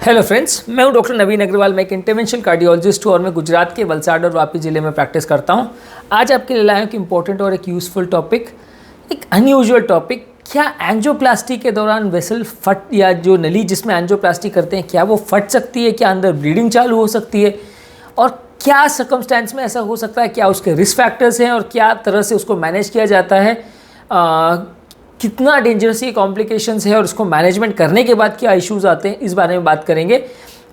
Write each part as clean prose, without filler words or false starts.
Hello friends, मैं हूं doctor नवीन अग्रवाल। मैं एक इंटरवेंशनल कार्डियोलॉजिस्ट हूं और मैं गुजरात के वलसाड और वापी ज़िले में प्रैक्टिस करता हूं। आज आपके लिए लाया हूं कि इंपॉर्टेंट और एक यूज़फुल टॉपिक, एक अनयूजुअल टॉपिक। क्या एंजियोप्लास्टी के दौरान वेसल फट या जो नली जिसमें एंजियोप्लास्टी करते हैं क्या वो फट सकती है, क्या अंदर ब्लीडिंग चालू हो सकती है और क्या सर्कमस्टेंस में ऐसा हो सकता है, क्या उसके रिस्क फैक्टर्स हैं और क्या तरह से उसको मैनेज किया जाता है, कितना डेंजरस ये कॉम्प्लिकेशंस है और उसको मैनेजमेंट करने के बाद क्या इश्यूज़ आते हैं, इस बारे में बात करेंगे।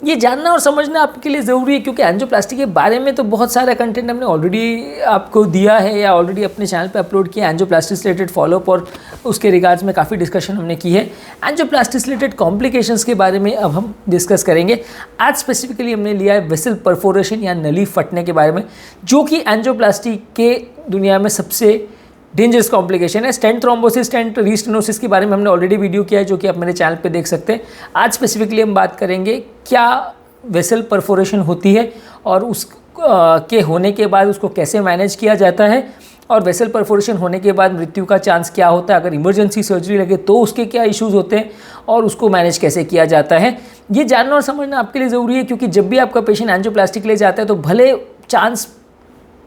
ये जानना और समझना आपके लिए ज़रूरी है क्योंकि एंजियोप्लास्टी के बारे में तो बहुत सारा कंटेंट हमने ऑलरेडी आपको दिया है या ऑलरेडी अपने चैनल पे अपलोड किया। एंजियोप्लास्टी से रिलेटेड फॉलोअप और उसके रिगार्ड्स में काफ़ी डिस्कशन हमने की है। एंजियोप्लास्टी से रिलेटेड कॉम्प्लिकेशंस के बारे में अब हम डिस्कस करेंगे। आज स्पेसिफिकली हमने लिया है वेसल परफोरेशन या नली फटने के बारे में, जो कि एंजियोप्लास्टी के दुनिया में सबसे डेंजरस कॉम्प्लिकेशन है। स्टेंट थ्रोम्बोसिस, स्टेंट रीस्टेनोसिस के बारे में हमने ऑलरेडी वीडियो किया है, जो कि आप मेरे चैनल पे देख सकते हैं। आज स्पेसिफिकली हम बात करेंगे क्या वेसल परफोरेशन होती है और उस के होने के बाद उसको कैसे मैनेज किया जाता है और वेसल परफोरेशन होने के बाद मृत्यु का चांस क्या होता है, अगर इमरजेंसी सर्जरी लगे तो उसके क्या इश्यूज़ होते हैं और उसको मैनेज कैसे किया जाता है। ये जानना और समझना आपके लिए ज़रूरी है क्योंकि जब भी आपका पेशेंट एंजियोप्लास्टी के लिए जाता है तो भले चांस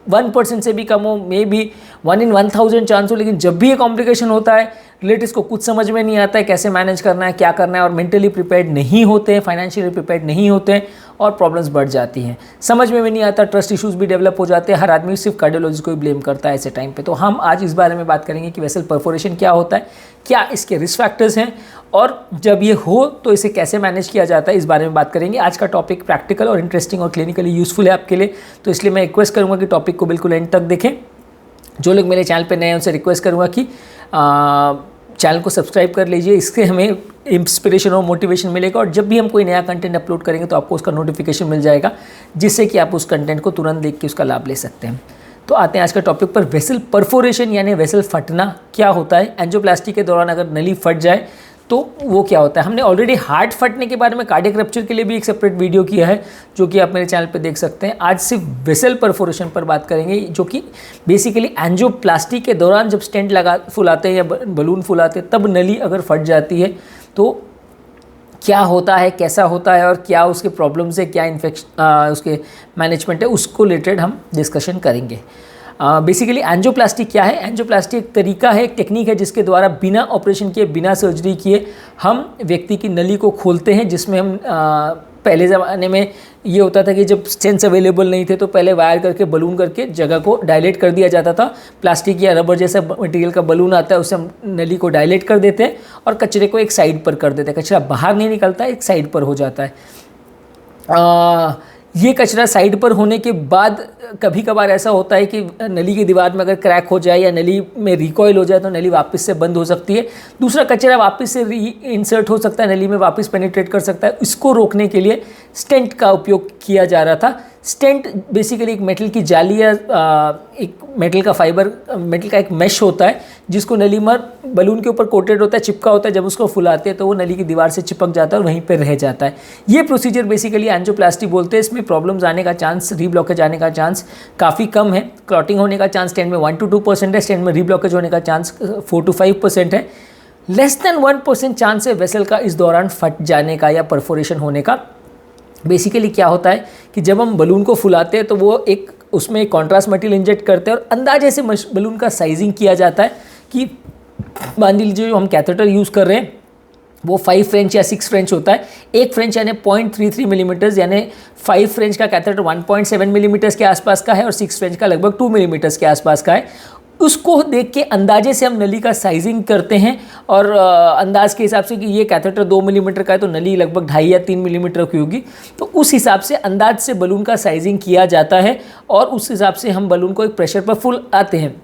1% से भी कम हो, मे बी 1 in 1000 चांस हो, लेकिन जब भी ये कॉम्प्लिकेशन होता है रिलेटिव्स को कुछ समझ में नहीं आता है कैसे मैनेज करना है, क्या करना है, और मेंटली प्रिपेयर्ड नहीं होते हैं, फाइनेंशियली प्रिपेयर्ड नहीं होते हैं और प्रॉब्लम्स बढ़ जाती हैं। समझ में भी नहीं आता, ट्रस्ट इश्यूज़ भी डेवलप हो जाते हैं। हर आदमी सिर्फ कार्डियोलॉजिस्ट को ही ब्लेम करता है ऐसे टाइम पे। तो हम आज इस बारे में बात करेंगे कि वेसल परफोरेशन क्या होता है, क्या इसके रिस्क फैक्टर्स हैं और जब ये हो तो इसे कैसे मैनेज किया जाता है, इस बारे में बात करेंगे। आज का टॉपिक प्रैक्टिकल और इंटरेस्टिंग और क्लिनिकली यूज़फुल है आपके लिए, तो इसलिए मैं रिक्वेस्ट करूँगा कि टॉपिक को बिल्कुल एंड तक देखें। जो लोग मेरे चैनल पे नए हैं उनसे रिक्वेस्ट करूँगा कि चैनल को सब्सक्राइब कर लीजिए। इससे हमें इंस्पिरेशन और मोटिवेशन मिलेगा और जब भी हम कोई नया कंटेंट अपलोड करेंगे तो आपको उसका नोटिफिकेशन मिल जाएगा, जिससे कि आप उस कंटेंट को तुरंत देख के उसका लाभ ले सकते हैं। तो आते हैं आज का टॉपिक पर। वेसल परफोरेशन यानी वेसल फटना क्या होता है। एंजियोप्लास्टी के दौरान अगर नली फट जाए तो वो क्या होता है। हमने ऑलरेडी हार्ट फटने के बारे में, कार्डियक रप्चर के लिए भी एक सेपरेट वीडियो किया है, जो कि आप मेरे चैनल पे देख सकते हैं। आज सिर्फ वेसल परफोरेशन पर बात करेंगे, जो कि बेसिकली एंजियोप्लास्टी के दौरान जब स्टेंट फुलाते हैं या बलून फुलाते हैं तब नली अगर फट जाती है तो क्या होता है, कैसा होता है और क्या उसके प्रॉब्लम्स है, क्या इन्फेक्शन उसके मैनेजमेंट है, उसको रिलेटेड हम डिस्कशन करेंगे। बेसिकली एंजियोप्लास्टी क्या है। एंजियोप्लास्टी एक तरीका है, एक टेक्निक है जिसके द्वारा बिना ऑपरेशन किए, बिना सर्जरी किए हम व्यक्ति की नली को खोलते हैं, जिसमें हम पहले ज़माने में ये होता था कि जब स्टेंट्स अवेलेबल नहीं थे तो पहले वायर करके बलून करके जगह को डायलेट कर दिया जाता था। प्लास्टिक या रबर जैसा मटेरियल का बलून आता है, उससे हम नली को डायलेट कर देते हैं और कचरे को एक साइड पर कर देते हैं। कचरा बाहर नहीं निकलता है, एक साइड पर हो जाता है। ये कचरा साइड पर होने के बाद कभी कभार ऐसा होता है कि नली की दीवार में अगर क्रैक हो जाए या नली में रिकॉइल हो जाए तो नली वापस से बंद हो सकती है। दूसरा कचरा वापस से री इंसर्ट हो सकता है, नली में वापस पेनिट्रेट कर सकता है। इसको रोकने के लिए स्टेंट का उपयोग किया जा रहा था। स्टेंट बेसिकली एक मेटल की जाली या एक मेटल का फाइबर, मेटल का एक मैश होता है जिसको नली में बलून के ऊपर कोटेड होता है, चिपका होता है। जब उसको फुलाते हैं तो वो नली की दीवार से चिपक जाता है और वहीं पर रह जाता है। ये प्रोसीजर बेसिकली एंजियोप्लास्टी बोलते हैं। इसमें प्रॉब्लम्स आने का चांस, रीब्लॉकेज आने का चांस काफ़ी कम है। क्लॉटिंग होने का चांस स्टेंट में 1 to 2% है, स्टेंट में रीब्लॉकेज होने का चांस 4 to 5% है। लेस देन 1% चांस है वेसल का इस दौरान फट जाने का या परफोरेशन होने का। बेसिकली क्या होता है कि जब हम बलून को फुलाते हैं तो वो एक उसमें एक कॉन्ट्रास्ट मटेरियल इंजेक्ट करते हैं और अंदाजे से बलून का साइजिंग किया जाता है कि मान लीजिए जो हम कैथेटर यूज़ कर रहे हैं वो 5 फ्रेंच या 6 फ्रेंच होता है। 1 फ्रेंच यानी 0.33 मिलीमीटर्स, यानी 5 फ्रेंच का कैथेटर 1.7 मिलीमीटर्स के आसपास का है और 6 फ्रेंच का लगभग 2 मिलीमीटर्स के आसपास का है। उसको देख के अंदाजे से हम नली का साइजिंग करते हैं और अंदाज के हिसाब से कि ये कैथेटर 2 मिलीमीटर का है तो नली लगभग 2.5 या 3 मिलीमीटर की होगी। तो उस हिसाब से अंदाज से बलून का साइजिंग किया जाता है और उस हिसाब से हम बलून को एक प्रेशर पर फुल आते हैं,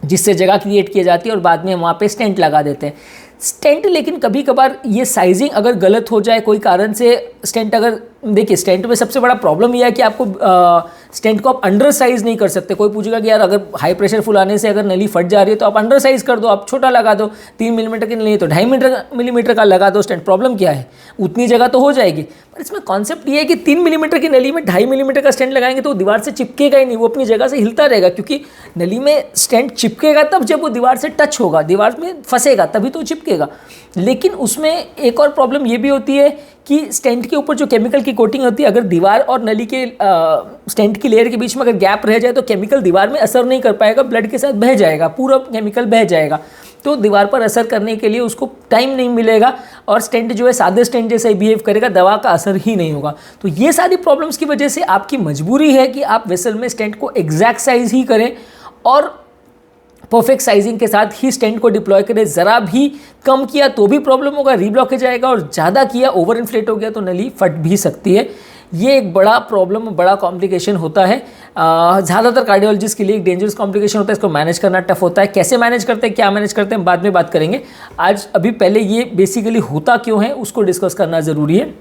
जिससे जगह क्रिएट की जाती है और बाद में हम वहाँ पे स्टेंट लगा देते हैं। स्टेंट लेकिन कभी कभार ये साइजिंग अगर गलत हो जाए, कोई कारण से स्टेंट अगर, देखिए स्टेंट में सबसे बड़ा प्रॉब्लम यह है कि आपको स्टेंट को आप अंडर साइज नहीं कर सकते। कोई पूछेगा कि यार अगर हाई प्रेशर फुलाने से अगर नली फट जा रही है तो आप अंडर साइज कर दो, आप छोटा लगा दो, 3 मिलीमीटर की नहीं तो 2.5 मिलीमीटर का लगा दो स्टेंट। प्रॉब्लम क्या है, उतनी जगह तो हो जाएगी। पर इसमें कॉन्सेप्ट ये है कि 3 मिलीमीटर की नली में 2.5 मिलीमीटर का स्टेंट लगाएंगे तो वो दीवार से चिपकेगा ही नहीं, वो अपनी जगह से हिलता रहेगा, क्योंकि नली में स्टेंट चिपकेगा तब जब वो दीवार से टच होगा, दीवार में फंसेगा तभी तो चिपकेगा। लेकिन उसमें एक और प्रॉब्लम ये भी होती है कि स्टेंट के ऊपर जो केमिकल की कोटिंग होती है, अगर दीवार और नली के स्टेंट की लेयर के बीच में अगर गैप रह जाए तो केमिकल दीवार में असर नहीं कर पाएगा, ब्लड के साथ बह जाएगा, पूरा केमिकल बह जाएगा, तो दीवार पर असर करने के लिए उसको टाइम नहीं मिलेगा और स्टेंट जो है सादे स्टेंट जैसा ही बिहेव करेगा, दवा का असर ही नहीं होगा। तो ये सारी प्रॉब्लम्स की वजह से आपकी मजबूरी है कि आप वेसल में स्टेंट को एग्जैक्ट साइज ही करें और परफेक्ट साइजिंग के साथ ही स्टेंट को डिप्लॉय करें। ज़रा भी कम किया तो भी प्रॉब्लम होगा, रीब्लॉकेज आएगा, और ज़्यादा किया, ओवर इन्फ्लेट हो गया तो नली फट भी सकती है। ये एक बड़ा प्रॉब्लम, बड़ा कॉम्प्लिकेशन होता है, ज़्यादातर कार्डियोलॉजिस्ट के लिए एक डेंजरस कॉम्प्लिकेशन होता है। इसको मैनेज करना टफ होता है। कैसे मैनेज करते हैं, क्या मैनेज करते हैं, बाद में बात करेंगे। आज अभी पहले ये बेसिकली होता क्यों है उसको डिस्कस करना ज़रूरी है।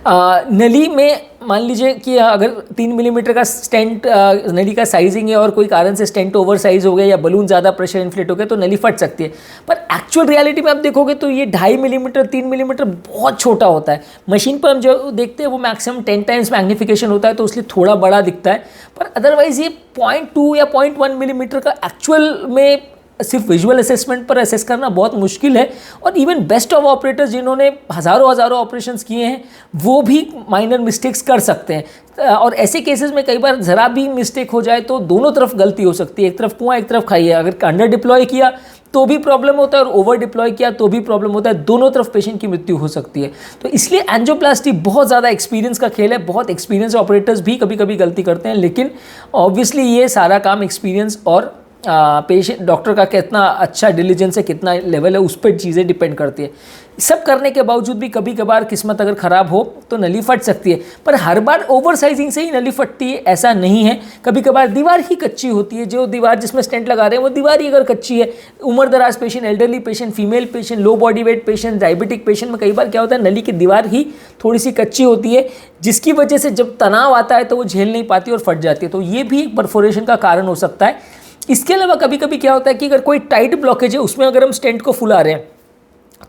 नली में मान लीजिए कि अगर 3 मिलीमीटर का स्टेंट नली का साइजिंग है और कोई कारण से स्टेंट ओवर साइज हो गया या बलून ज़्यादा प्रेशर इन्फ्लेट हो गया तो नली फट सकती है। पर एक्चुअल रियलिटी में आप देखोगे तो ये 2.5 मिलीमीटर 3 मिलीमीटर बहुत छोटा होता है। मशीन पर हम जो देखते हैं वो मैक्सिमम 10 टाइम्स मैग्नीफिकेशन होता है तो इसलिए थोड़ा बड़ा दिखता है, पर अदरवाइज ये 0.2 या 0.1 मिलीमीटर का एक्चुअल में सिर्फ विजुअल असेसमेंट पर असेस करना बहुत मुश्किल है। और इवन बेस्ट ऑफ ऑपरेटर्स जिन्होंने हज़ारों ऑपरेशंस किए हैं वो भी माइनर मिस्टेक्स कर सकते हैं, और ऐसे केसेस में कई बार ज़रा भी मिस्टेक हो जाए तो दोनों तरफ गलती हो सकती है, एक तरफ कुआं एक तरफ खाई है। अगर अंडर डिप्लॉय किया तो भी प्रॉब्लम होता है और ओवर डिप्लॉय किया तो भी प्रॉब्लम होता है, दोनों तरफ पेशेंट की मृत्यु हो सकती है। तो इसलिए एंजियोप्लास्टी बहुत ज़्यादा एक्सपीरियंस का खेल है। बहुत एक्सपीरियंस ऑपरेटर्स भी कभी कभी गलती करते हैं, लेकिन ऑब्वियसली ये सारा काम एक्सपीरियंस और पेशेंट डॉक्टर का कितना अच्छा डिलीजेंस है, कितना लेवल है, उस पर चीज़ें डिपेंड करती है। सब करने के बावजूद भी कभी कभार किस्मत अगर ख़राब हो तो नली फट सकती है, पर हर बार ओवर साइजिंग से ही नली फटती है ऐसा नहीं है। कभी कभार दीवार ही कच्ची होती है, जो दीवार जिसमें स्टेंट लगा रहे हैं वो दीवार ही अगर कच्ची है, उम्र दराज patient, elderly patient, female patient, low body weight patient, diabetic patient में कई बार क्या होता है नली की दीवार ही थोड़ी सी कच्ची होती है, जिसकी वजह से जब तनाव आता है तो वो झेल नहीं पाती और फट जाती है। तो ये भी एक परफोरेशन का कारण हो सकता है। इसके अलावा कभी कभी क्या होता है कि अगर कोई टाइट ब्लॉकेज है उसमें अगर हम स्टेंट को फुला रहे हैं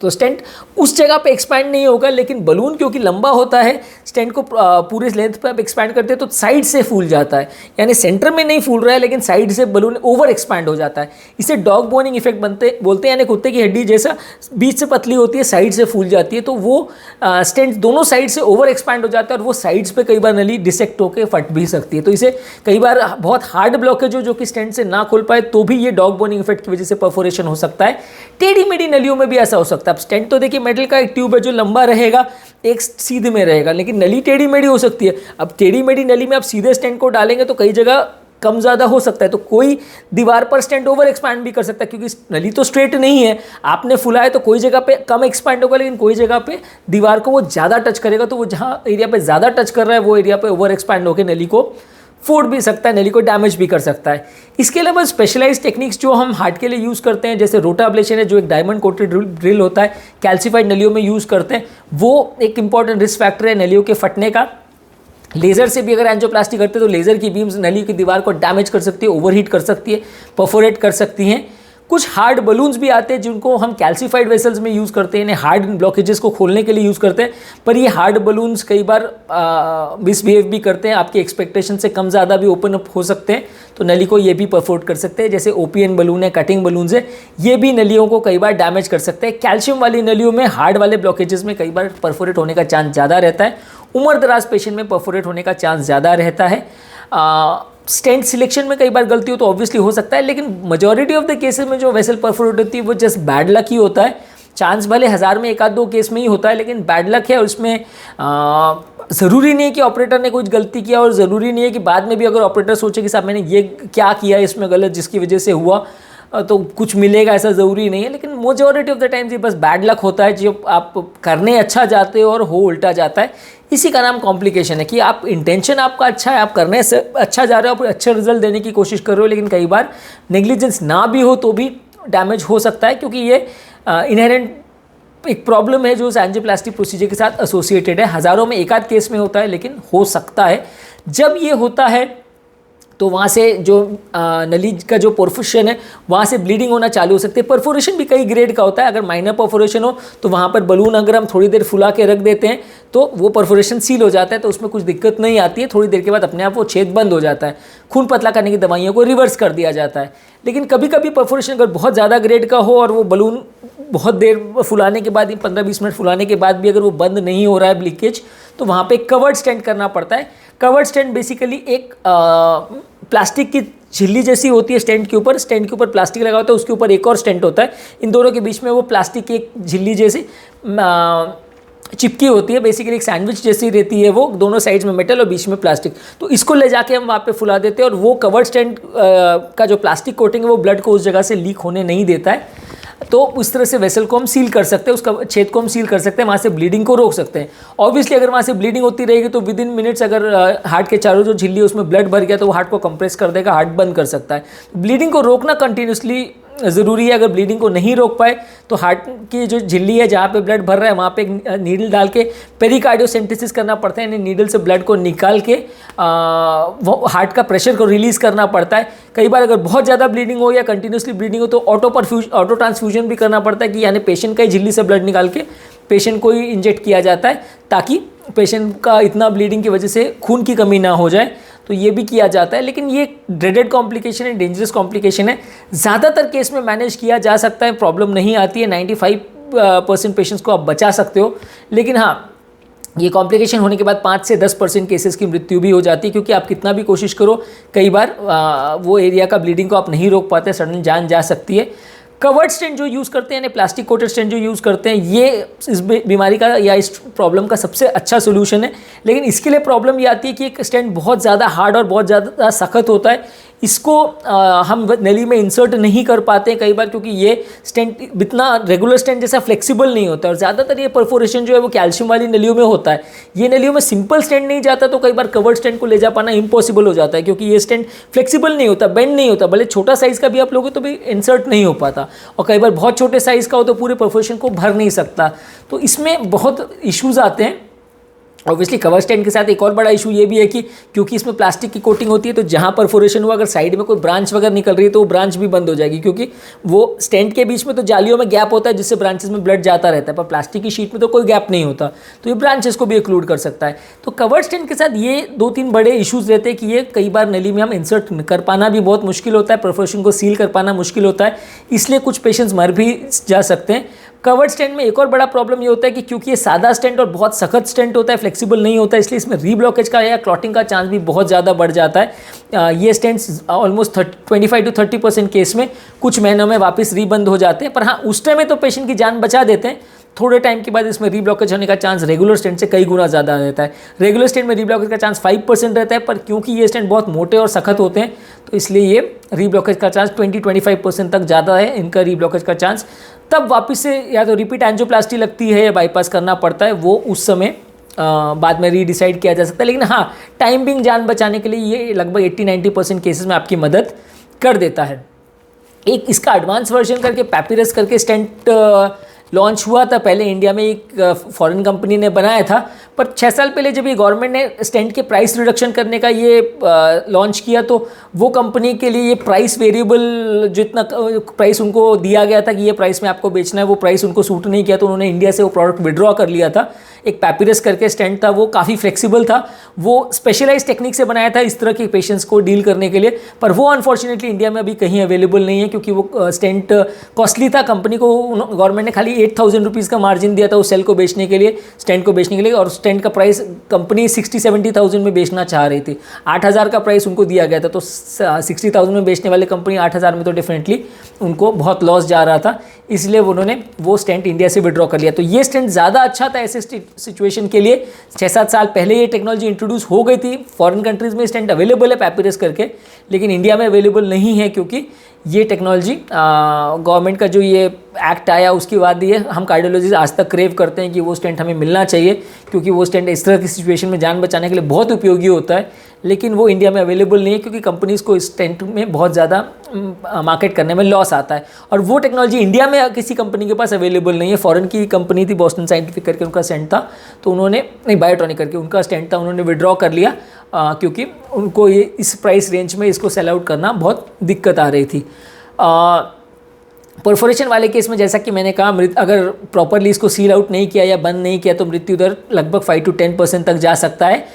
तो स्टेंट उस जगह पे एक्सपैंड नहीं होगा, लेकिन बलून क्योंकि लंबा होता है, स्टेंट को पूरे लेंथ पे आप एक्सपैंड करते हैं तो साइड से फूल जाता है, यानी सेंटर में नहीं फूल रहा है लेकिन साइड से बलून ओवर एक्सपैंड हो जाता है। इसे डॉग बोनिंग इफेक्ट बोलते हैं, यानी कुत्ते की हड्डी जैसा बीच से पतली होती है, साइड से फूल जाती है, तो वो स्टेंट दोनों साइड से ओवर एक्सपैंड हो जाता है और वो साइड्स पर कई बार नली डिसेक्ट होकर फट भी सकती है। तो इसे कई बार बहुत हार्ड ब्लॉकेज हो जो कि स्टेंट से ना खुल पाए तो भी ये डॉग बोनिंग इफेक्ट की वजह से परफोरेशन हो सकता है। टेढ़ी मेढ़ी नलियों में भी ऐसा हो सकता है। अब स्टेंट तो देखिए मेटल का एक ट्यूब है जो लंबा रहेगा, एक सीधे में रहेगा, लेकिन नली टेढ़ी मेढ़ी हो सकती है। अब टेढ़ी मेढ़ी नली में आप सीधे स्टेंट को डालेंगे तो कई जगह कम ज़्यादा हो सकता है, तो कोई दीवार पर स्टेंट ओवर एक्सपैंड भी कर सकता है क्योंकि नली तो स्ट्रेट नहीं है। आपने फुलाया तो कोई जगह पे कम एक्सपैंड होगा, लेकिन कोई जगह पे दीवार को वो ज़्यादा टच करेगा, तो वो जहाँ एरिया पे ज़्यादा टच कर रहा है वो एरिया पे ओवर एक्सपैंड होकर नली को फोड़ भी सकता है, नली को डैमेज भी कर सकता है। इसके अलावा स्पेशलाइज्ड टेक्निक्स जो हम हार्ट के लिए यूज़ करते हैं, जैसे रोटा अब्लेशन है जो एक डायमंड कोटेड ड्रिल होता है, कैल्सिफाइड नलियों में यूज़ करते हैं, वो एक इंपॉर्टेंट रिस्क फैक्टर है नलियों के फटने का। लेज़र से भी अगर एंजियोप्लास्टी करते हैं तो लेज़र की बीम्स नली की दीवार को डैमेज कर सकती है, ओवरहीट कर सकती है, परफोरेट कर सकती हैं। कुछ हार्ड बलून्स भी आते हैं जिनको हम कैल्सिफाइड वेसल्स में यूज़ करते हैं, इन्हें हार्ड ब्लॉकेजेस को खोलने के लिए यूज़ करते हैं, पर ये हार्ड बलून्स कई बार मिसबिहेव भी करते हैं, आपकी एक्सपेक्टेशन से कम ज़्यादा भी ओपन अप हो सकते हैं, तो नली को ये भी परफोरेट कर सकते हैं। जैसे ओपीएन बलून है, कटिंग बलून्स है, ये भी नलियों को कई बार डैमेज कर सकते हैं। कैल्शियम वाली नलियों में हार्ड वाले ब्लॉकेजेस में कई बार परफोरेट होने का चांस ज़्यादा रहता है। उम्र दराज पेशेंट में परफोरेट होने का चांस ज़्यादा रहता है। स्टेंट सिलेक्शन में कई बार गलती हो तो ऑब्वियसली हो सकता है, लेकिन मेजॉरिटी ऑफ द केसेस में जो वेसल परफोरेट होती है वो जस्ट बैड लक ही होता है। चांस भले 1000 में 1-2 केस में ही होता है, लेकिन बैड लक है, और उसमें ज़रूरी नहीं है कि ऑपरेटर ने कुछ गलती किया, और ज़रूरी नहीं है कि बाद में भी अगर ऑपरेटर सोचे कि साहब मैंने ये क्या किया इसमें गलत जिसकी वजह से हुआ तो कुछ मिलेगा, ऐसा ज़रूरी नहीं है। लेकिन मेजॉरिटी ऑफ द टाइम्स ये बस बैड लक होता है, जो आप करने अच्छा जाते हो और हो उल्टा जाता है। इसी का नाम कॉम्प्लिकेशन है कि आप इंटेंशन आपका अच्छा है, आप करने से अच्छा जा रहे हो, आप अच्छे रिजल्ट देने की कोशिश कर रहे हो, लेकिन कई बार नेग्लिजेंस ना भी हो तो भी डैमेज हो सकता है, क्योंकि ये इनहेरेंट एक प्रॉब्लम है जो उस एंजियोप्लास्टी प्रोसीजर के साथ एसोसिएटेड है। हज़ारों में 1-8 केस में होता है, लेकिन हो सकता है। जब ये होता है तो वहाँ से जो नली का जो परफोरेशन है वहाँ से ब्लीडिंग होना चालू हो सकती है। परफोरेशन भी कई ग्रेड का होता है। अगर माइनर परफोरेशन हो तो वहाँ पर बलून अगर हम थोड़ी देर फुला के रख देते हैं तो वो परफोरेशन सील हो जाता है, तो उसमें कुछ दिक्कत नहीं आती है। थोड़ी देर के बाद अपने आप वो छेद बंद हो जाता है। खून पतला करने की दवाइयों को रिवर्स कर दिया जाता है। लेकिन कभी कभी परफोरेशन अगर बहुत ज़्यादा ग्रेड का हो और वो बलून बहुत देर फुलाने के बाद, 15-20 मिनट फुलाने के बाद भी अगर वो बंद नहीं हो रहा है लीकेज, तो वहाँ पे कवर्ड स्टेंट करना पड़ता है। कवर्ड स्टेंट बेसिकली एक प्लास्टिक की झिल्ली जैसी होती है स्टेंट के ऊपर प्लास्टिक लगा होता है, उसके ऊपर एक और स्टेंट होता है। इन दोनों के बीच में वो प्लास्टिक की एक झिल्ली जैसी चिपकी होती है, बेसिकली एक सैंडविच जैसी रहती है वो, दोनों साइड्स में मेटल और बीच में प्लास्टिक। तो इसको ले जाके हम वहाँ पे फुला देते हैं और वो कवर्ड स्टेंट का जो प्लास्टिक कोटिंग है वो ब्लड को उस जगह से लीक होने नहीं देता है। तो उस तरह से वेसल को हम सील कर सकते हैं, उसका छेद को हम सील कर सकते हैं, वहाँ से ब्लीडिंग को रोक सकते हैं। ऑब्वियसली अगर वहाँ से ब्लीडिंग होती रहेगी तो विद इन मिनट्स अगर हार्ट के चारों जो झिल्ली है उसमें ब्लड भर गया तो वो हार्ट को कंप्रेस कर देगा, हार्ट बंद कर सकता है। ब्लीडिंग को रोकना कंटिन्यूसली ज़रूरी है। अगर ब्लीडिंग को नहीं रोक पाए तो हार्ट की जो झिल्ली है जहाँ पे ब्लड भर रहा है वहाँ पे एक नीडल डाल के पेरिकार्डियोसेंटेसिस करना पड़ता है, यानी नीडल से ब्लड को निकाल के वो हार्ट का प्रेशर को रिलीज़ करना पड़ता है। कई बार अगर बहुत ज़्यादा ब्लीडिंग हो या कंटिन्यूसली ब्लीडिंग हो तो ऑटो ट्रांसफ्यूजन भी करना पड़ता है, कि यानी पेशेंट का ही झिल्ली से ब्लड निकाल के पेशेंट को ही इंजेक्ट किया जाता है ताकि पेशेंट का इतना ब्लीडिंग की वजह से खून की कमी ना हो जाए। तो ये भी किया जाता है, लेकिन ये ड्रेडेड कॉम्प्लिकेशन है, डेंजरस कॉम्प्लिकेशन है। ज़्यादातर केस में मैनेज किया जा सकता है, प्रॉब्लम नहीं आती है। 95% पेशेंट्स को आप बचा सकते हो। लेकिन हाँ, ये कॉम्प्लिकेशन होने के बाद 5 से 10% केसेस की मृत्यु भी हो जाती है, क्योंकि आप कितना भी कोशिश करो कई बार वो एरिया का ब्लीडिंग को आप नहीं रोक पाते, सडन जान जा सकती है। कवर्ड स्टेंट जो यूज़ करते हैं, यानी प्लास्टिक कोटेड स्टेंट जो यूज़ करते हैं, ये इस बीमारी का या इस प्रॉब्लम का सबसे अच्छा सोल्यूशन है। लेकिन इसके लिए प्रॉब्लम ये आती है कि एक स्टेंट बहुत ज़्यादा हार्ड और बहुत ज़्यादा सख्त होता है। इसको हम नली में इंसर्ट नहीं कर पाते कई बार, क्योंकि ये स्टेंट इतना रेगुलर स्टेंट जैसा फ्लेक्सिबल नहीं होता। और ज़्यादातर ये परफोरेशन जो है वो कैल्शियम वाली नलियों में होता है। ये नलियों में सिंपल स्टेंट नहीं जाता, तो कई बार कवर्ड स्टेंट को ले जा पाना इम्पॉसिबल हो जाता है, क्योंकि ये स्टेंट फ्लेक्सिबल नहीं होता, बेंड नहीं होता। भले छोटा साइज़ का भी आप लोगे तो भी इंसर्ट नहीं हो पाता, और कई बार बहुत छोटे साइज़ का हो तो पूरे परफोरेशन को भर नहीं सकता। तो इसमें बहुत इश्यूज़ आते हैं। ऑब्वियसली कवर स्टेंट के साथ एक और बड़ा इशू ये भी है कि क्योंकि इसमें प्लास्टिक की कोटिंग होती है, तो जहाँ परफोरेशन हुआ अगर साइड में कोई ब्रांच वगैरह निकल रही है तो वो ब्रांच भी बंद हो जाएगी, क्योंकि वो स्टेंट के बीच में तो जालियों में गैप होता है जिससे ब्रांचेस में ब्लड जाता रहता है, पर प्लास्टिक की शीट में तो कोई गैप नहीं होता, तो ये ब्रांचेस को भी इंक्लूड कर सकता है। तो कवर स्टेंट के साथ ये 2-3 बड़े इशूज़ रहते हैं कि ये कई बार नली में हम इंसर्ट कर पाना भी बहुत मुश्किल होता है, परफोरेशन को सील कर पाना मुश्किल होता है, इसलिए कुछ पेशेंट्स मर भी जा सकते हैं। कवर्ड स्टेंट में एक और बड़ा प्रॉब्लम ये होता है कि क्योंकि ये सादा स्टेंट और बहुत सख्त स्टेंट होता है, फ्लेक्सिबल नहीं होता है, इसलिए इसमें रीब्लॉकेज का या क्लॉटिंग का चांस भी बहुत ज़्यादा बढ़ जाता है। ये स्टेंट्स ऑलमोस्ट 25 to 30% केस में कुछ महीनों में वापस रीबंद हो जाते हैं। पर हाँ, उस टाइम में तो पेशेंट की जान बचा देते हैं। थोड़े टाइम के बाद इसमें रीब्लॉकेज होने का चांस रेगुलर स्टेंट से कई गुना ज़्यादा रहता है। रेगुलर स्टेंट में रीब्लॉकेज का चांस 5% रहता है, पर क्योंकि ये स्टेंट बहुत मोटे और सख्त होते हैं तो इसलिए ये रीब्लॉकेज का चांस 20-25% तक ज़्यादा है इनका रीब्लॉकेज का चांस। तब वापस से या तो रिपीट एंजियोप्लास्टी लगती है या बाईपास करना पड़ता है, वो उस समय बाद में रीडिसाइड किया जा सकता है। लेकिन हाँ, टाइम बिंग जान बचाने के लिए ये लगभग 80-90% केसेस में आपकी मदद कर देता है। एक इसका एडवांस वर्जन करके पैपिरस करके स्टेंट लॉन्च हुआ था पहले इंडिया में, एक फॉरेन कंपनी ने बनाया था। पर 6 साल पहले जब ये गवर्नमेंट ने स्टेंट के प्राइस रिडक्शन करने का ये लॉन्च किया, तो वो कंपनी के लिए ये प्राइस वेरिएबल, जितना प्राइस उनको दिया गया था कि ये प्राइस में आपको बेचना है, वो प्राइस उनको सूट नहीं किया, तो उन्होंने इंडिया से वो प्रोडक्ट विड्रॉ कर लिया था। एक पैपिरस करके स्टेंट था, वो काफ़ी फ्लेक्सिबल था, वो स्पेशलाइज टेक्निक से बनाया था इस तरह के पेशेंट्स को डील करने के लिए। पर वो अनफॉर्चुनेटली इंडिया में अभी कहीं अवेलेबल नहीं है, क्योंकि वो स्टेंट कॉस्टली था। कंपनी को गवर्नमेंट ने खाली 8,000 रुपीज़ का मार्जिन दिया था उस सेल को बेचने के लिए, स्टेंट को बेचने के लिए, और स्टेंट का प्राइस कंपनी 60-70,000 में बेचना चाह रही थी। 8,000 का प्राइस उनको दिया गया था, तो 60,000 में बेचने वाले कंपनी 8,000 में तो डेफिनेटली उनको बहुत लॉस जा रहा था, इसलिए उन्होंने वो स्टेंट इंडिया से विड्रॉ कर लिया। तो ये स्टेंट ज़्यादा अच्छा था ऐसे सिचुएशन के लिए। 6-7 साल पहले ये टेक्नोलॉजी इंट्रोड्यूस हो गई थी, फॉरेन कंट्रीज़ में स्टेंट अवेलेबल है पैपिरस करके, लेकिन इंडिया में अवेलेबल नहीं है, क्योंकि ये टेक्नोलॉजी गवर्नमेंट का जो ये एक्ट आया उसके बाद ये हम कार्डियोलॉजिस्ट आज तक क्रेव करते हैं कि वो स्टेंट हमें मिलना चाहिए, क्योंकि वो स्टेंट इस तरह की सिचुएशन में जान बचाने के लिए बहुत उपयोगी होता है। लेकिन वो इंडिया में अवेलेबल नहीं है, क्योंकि कंपनीज़ को इस स्टेंट में बहुत ज़्यादा मार्केट करने में लॉस आता है, और वो टेक्नोलॉजी इंडिया में किसी कंपनी के पास अवेलेबल नहीं है। फॉरेन की कंपनी थी, बोस्टन साइंटिफिक करके उनका स्टेंट था, तो उन्होंने, नहीं बायोट्रॉनिक करके उनका स्टेंट था, उन्होंने विड्रॉ कर लिया। क्योंकि उनको ये इस प्राइस रेंज में इसको सेल आउट करना बहुत दिक्कत आ रही थी। परफोरेशन वाले केस में जैसा कि मैंने कहा, अगर प्रॉपरली इसको सील आउट नहीं किया या बंद नहीं किया तो मृत्यु दर लगभग 5 to 10% तक जा सकता है।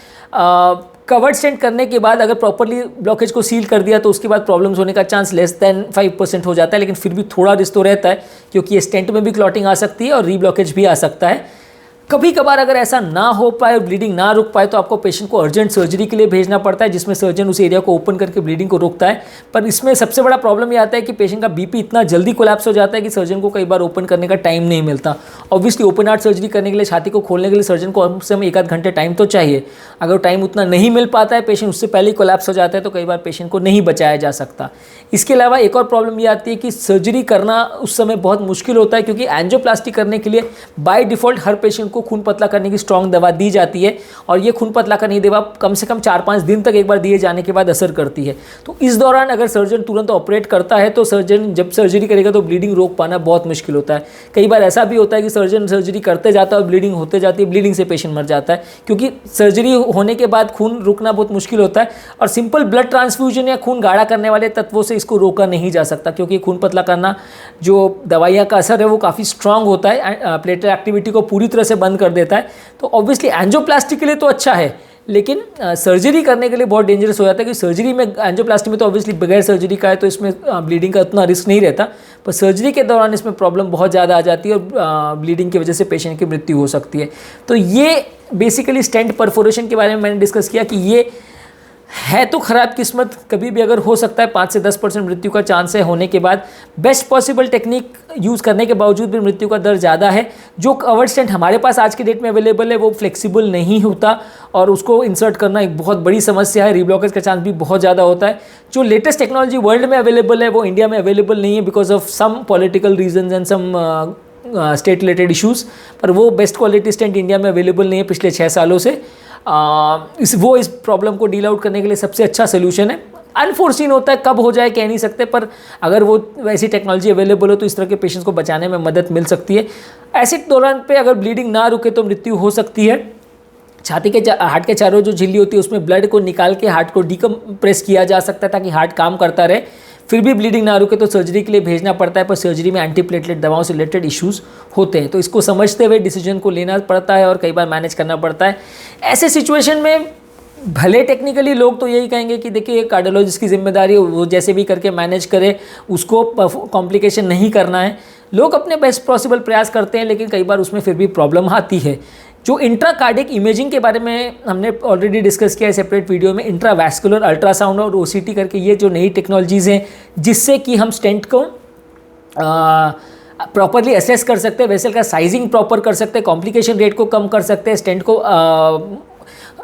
कवर्ड स्टेंट करने के बाद अगर प्रॉपरली ब्लॉकेज को सील कर दिया तो उसके बाद प्रॉब्लम्स होने का चांस लेस देन 5% हो जाता है, लेकिन फिर भी थोड़ा रिस्क तो रहता है क्योंकि ये स्टेंट में भी क्लॉटिंग आ सकती है और रीब्लॉकेज भी आ सकता है। कभी कभार अगर ऐसा ना हो पाए और ब्लीडिंग ना रुक पाए तो आपको पेशेंट को अर्जेंट सर्जरी के लिए भेजना पड़ता है, जिसमें सर्जन उस एरिया को ओपन करके ब्लीडिंग को रोकता है। पर इसमें सबसे बड़ा प्रॉब्लम ये आता है कि पेशेंट का बीपी इतना जल्दी कोलैप्स हो जाता है कि सर्जन को कई बार ओपन करने का टाइम नहीं मिलता। ऑब्वियसली ओपन हार्ट सर्जरी करने के लिए, छाती को खोलने के लिए सर्जन को कम से कम 1 आध घंटे टाइम तो चाहिए। अगर टाइम उतना नहीं मिल पाता है, पेशेंट उससे पहले ही कोलैप्स हो जाता है, तो कई बार पेशेंट को नहीं बचाया जा सकता। इसके अलावा एक और प्रॉब्लम ये आती है कि सर्जरी करना उस समय बहुत मुश्किल होता है, क्योंकि एंजियोप्लास्टी करने के लिए बाय डिफ़ॉल्ट हर पेशेंट को खून पतला करने की स्ट्रॉन्ग दवा दी जाती है, और ये खून पतला करने की दवा कम से कम 4-5 दिन तक एक बार दिए जाने के बाद असर करती है। तो इस दौरान अगर सर्जन तुरंत ऑपरेट करता है तो सर्जन जब सर्जरी करेगा तो ब्लीडिंग रोक पाना बहुत मुश्किल होता है। कई बार ऐसा भी होता है कि सर्जन सर्जरी करते जाता है और ब्लीडिंग होते जाती है, ब्लीडिंग से पेशेंट मर जाता है, क्योंकि सर्जरी होने के बाद खून रुकना बहुत मुश्किल होता है और सिंपल ब्लड ट्रांसफ्यूजन या खून गाढ़ा करने वाले तत्वों से इसको रोका नहीं जा सकता, क्योंकि खून पतला करना जो दवाइयाँ का असर है वो काफ़ी स्ट्रांग होता है, प्लेटलेट एक्टिविटी को पूरी तरह से बंद कर देता है। तो ऑब्वियसली एंजियोप्लास्टी के लिए तो अच्छा है, लेकिन सर्जरी करने के लिए बहुत डेंजरस हो जाता है, कि सर्जरी में, एंजियोप्लास्टी में तो ऑब्वियसली बगैर सर्जरी का है तो इसमें ब्लीडिंग का उतना रिस्क नहीं रहता, पर सर्जरी के दौरान इसमें प्रॉब्लम बहुत ज़्यादा आ जाती है और ब्लीडिंग की वजह से पेशेंट की मृत्यु हो सकती है। तो ये बेसिकली स्टेंट परफोरेशन के बारे में मैंने डिस्कस किया कि ये है तो ख़राब किस्मत, कभी भी अगर हो सकता है, 5 से 10% मृत्यु का चांस है होने के बाद। बेस्ट पॉसिबल टेक्निक यूज़ करने के बावजूद भी मृत्यु का दर ज़्यादा है। जो कवर्ड स्टेंट हमारे पास आज के डेट में अवेलेबल है वो फ्लेक्सिबल नहीं होता और उसको इंसर्ट करना एक बहुत बड़ी समस्या है, रीब्लॉकेज का चांस भी बहुत ज़्यादा होता है। जो लेटेस्ट टेक्नोलॉजी वर्ल्ड में अवेलेबल है वो इंडिया में अवेलेबल नहीं है because of some political reason and some state related issues, पर वो बेस्ट क्वालिटी स्टेंट इंडिया में अवेलेबल नहीं है पिछले 6 सालों से। इस प्रॉब्लम को डील आउट करने के लिए सबसे अच्छा सोल्यूशन है। अनफोर्सीन होता है, कब हो जाए कह नहीं सकते, पर अगर वो वैसी टेक्नोलॉजी अवेलेबल हो तो इस तरह के पेशेंट्स को बचाने में मदद मिल सकती है। ऐसे दौरान पे अगर ब्लीडिंग ना रुके तो मृत्यु हो सकती है। छाती के हार्ट के चारों जो झिल्ली होती है उसमें ब्लड को निकाल के हार्ट को डिकम्प्रेस किया जा सकता है ताकि हार्ट काम करता रहे। फिर भी ब्लीडिंग ना रुके तो सर्जरी के लिए भेजना पड़ता है, पर सर्जरी में एंटीप्लेटलेट दवाओं से रिलेटेड इश्यूज़ होते हैं, तो इसको समझते हुए डिसीजन को लेना पड़ता है और कई बार मैनेज करना पड़ता है। ऐसे सिचुएशन में भले टेक्निकली लोग तो यही कहेंगे कि देखिए कार्डियोलॉजिस्ट की जिम्मेदारी, वो जैसे भी करके मैनेज करे, उसको कॉम्प्लिकेशन नहीं करना है। लोग अपने बेस्ट पॉसिबल प्रयास करते हैं, लेकिन कई बार उसमें फिर भी प्रॉब्लम आती है। जो इंट्राकार्डिक इमेजिंग के बारे में हमने ऑलरेडी डिस्कस किया है सेपरेट वीडियो में, इंट्रावैस्कुलर अल्ट्रासाउंड और ओसीटी करके, ये जो नई टेक्नोलॉजीज़ हैं जिससे कि हम स्टेंट को प्रॉपरली असेस कर सकते हैं, वेसल का साइजिंग प्रॉपर कर सकते हैं, कॉम्प्लिकेशन रेट को कम कर सकते हैं, स्टेंट को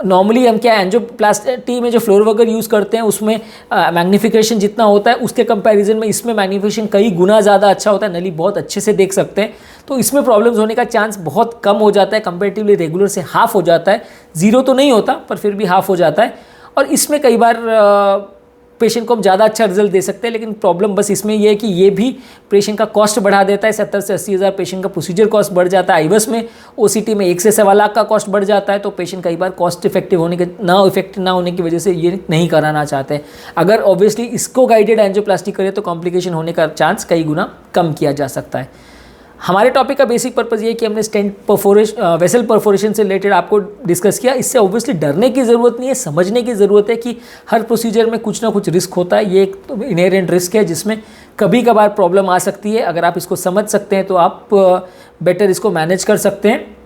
नॉर्मली हम क्या एंजियोप्लास्टी में जो फ्लोर वगैरह यूज़ करते हैं उसमें मैग्नीफिकेशन जितना होता है उसके कंपैरिजन में इसमें मैग्नीफिकेशन कई गुना ज़्यादा अच्छा होता है, नली बहुत अच्छे से देख सकते हैं, तो इसमें प्रॉब्लम्स होने का चांस बहुत कम हो जाता है, कंपैरेटिवली रेगुलर से हाफ हो जाता है। ज़ीरो तो नहीं होता पर फिर भी हाफ हो जाता है, और इसमें कई बार पेशेंट को हम ज़्यादा अच्छा रिजल्ट दे सकते हैं। लेकिन प्रॉब्लम बस इसमें ये है कि ये भी पेशेंट का कॉस्ट बढ़ा देता है। 70 से 80 हज़ार पेशेंट का प्रोसीजर कॉस्ट बढ़ जाता है आईवस में, ओसीटी में 1 से 1.25 लाख का कॉस्ट बढ़ जाता है, तो पेशेंट कई बार कॉस्ट इफेक्टिव ना होने की वजह से ये नहीं कराना चाहते हैं। अगर ऑब्वियसली इसको गाइडेड एंजियोप्लास्टी करें तो कॉम्प्लिकेशन होने का चांस कई गुना कम किया जा सकता है। हमारे टॉपिक का बेसिक पर्पज़ ये है कि हमने स्टेंट वेसल परफोरेशन से रिलेटेड आपको डिस्कस किया। इससे ऑब्वियसली डरने की ज़रूरत नहीं है, समझने की ज़रूरत है कि हर प्रोसीजर में कुछ ना कुछ रिस्क होता है। ये एक तो इनहेरेंट रिस्क है जिसमें कभी कभार प्रॉब्लम आ सकती है। अगर आप इसको समझ सकते हैं तो आप बेटर इसको मैनेज कर सकते हैं,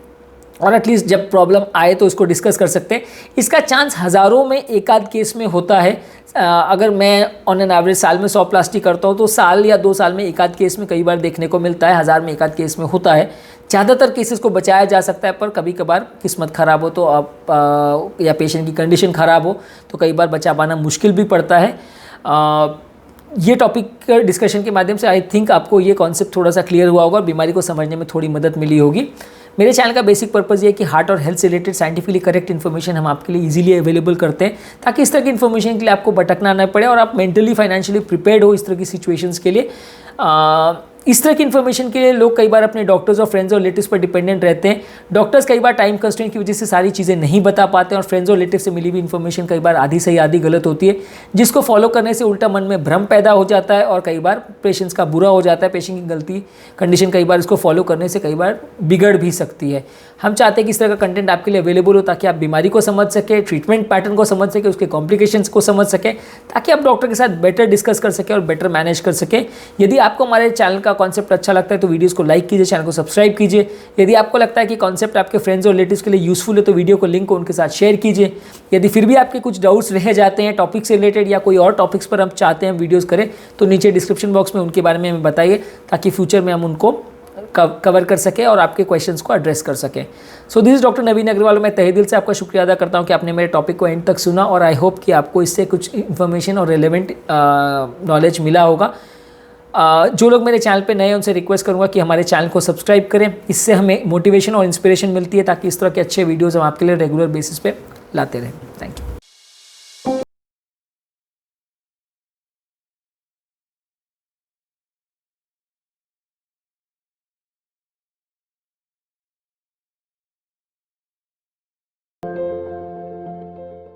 और एटलीस्ट जब प्रॉब्लम आए तो इसको डिस्कस कर सकते हैं। इसका चांस हज़ारों में एक आध केस में होता है। अगर मैं ऑन एन एवरेज साल में 100 प्लास्टिक करता हूँ तो साल या 2 साल में एक आध केस में कई बार देखने को मिलता है, 1000 में एक आध केस में होता है। ज़्यादातर केसेस को बचाया जा सकता है, पर कभी कभार किस्मत ख़राब हो तो आप या पेशेंट की कंडीशन ख़राब हो तो कई बार बचा पाना मुश्किल भी पड़ता है। ये टॉपिक डिस्कशन के माध्यम से आई थिंक आपको ये कॉन्सेप्ट थोड़ा सा क्लियर हुआ होगा और बीमारी को समझने में थोड़ी मदद मिली होगी। मेरे चैनल का बेसिक पर्पज़ ये है कि हार्ट और हेल्थ से रिलेटेड साइंटिफिकली करेक्ट इन्फॉर्मेशन हम आपके लिए इजीली अवेलेबल करते हैं, ताकि इस तरह की इन्फॉर्मेशन के लिए आपको भटकना न पड़े और आप मेंटली फाइनेंशियली प्रिपेयर्ड हो इस तरह की सिचुएशंस के लिए। इस तरह की इन्फॉर्मेशन के लिए लोग कई बार अपने डॉक्टर्स और फ्रेंड्स और रिलेटिव्स पर डिपेंडेंट रहते हैं। डॉक्टर्स कई बार टाइम कंस्ट्रेंट की वजह से सारी चीज़ें नहीं बता पाते हैं और फ्रेंड्स और रिलेटिव से मिली हुई इन्फॉर्मेशन कई बार आधी सही आधी गलत होती है, जिसको फॉलो करने से उल्टा मन में भ्रम पैदा हो जाता है और कई बार पेशेंट्स का बुरा हो जाता है। पेशेंट की गलती कंडीशन कई बार इसको फॉलो करने से कई बार बिगड़ भी सकती है। हम चाहते हैं कि इस तरह का कंटेंट आपके लिए अवेलेबल हो ताकि आप बीमारी को समझ सकें, ट्रीटमेंट पैटर्न को समझ सकें, उसके कॉम्प्लिकेशंस को समझ सकें, ताकि आप डॉक्टर के साथ बेटर डिस्कस कर सकें और बेटर मैनेज कर सकें। यदि आपको हमारे चैनल का कॉन्सेप्ट अच्छा लगता है तो वीडियोस को लाइक कीजिए, चैनल को सब्सक्राइब कीजिए। यदि आपको लगता है कि कॉन्सेप्ट आपके फ्रेंड्स और रिलेटिव्स के लिए यूजफुल है तो वीडियो को लिंक को उनके साथ शेयर कीजिए। यदि फिर भी आपके कुछ डाउट्स रह जाते हैं टॉपिक से रिलेटेड या कोई और टॉपिक्स पर हम चाहते हैं वीडियोज़ करें तो नीचे डिस्क्रिप्शन बॉक्स में उनके बारे में हमें बताइए, ताकि फ्यूचर में हम उनको कवर कर सके और आपके क्वेश्चंस को एड्रेस कर सकें। सो दिस इज डॉक्टर नवीन अग्रवाल। मैं तहे दिल से आपका शुक्रिया अदा करता हूं कि आपने मेरे टॉपिक को एंड तक सुना और आई होप कि आपको इससे कुछ इन्फॉर्मेशन और रेलेवेंट नॉलेज मिला होगा। जो लोग मेरे चैनल पे नए हैं उनसे रिक्वेस्ट करूंगा कि हमारे चैनल को सब्सक्राइब करें। इससे हमें मोटिवेशन और इंस्पिरेशन मिलती है ताकि इस तरह के अच्छे वीडियोज़ हम आपके लिए रेगुलर बेसिस पे लाते रहें। Thank you.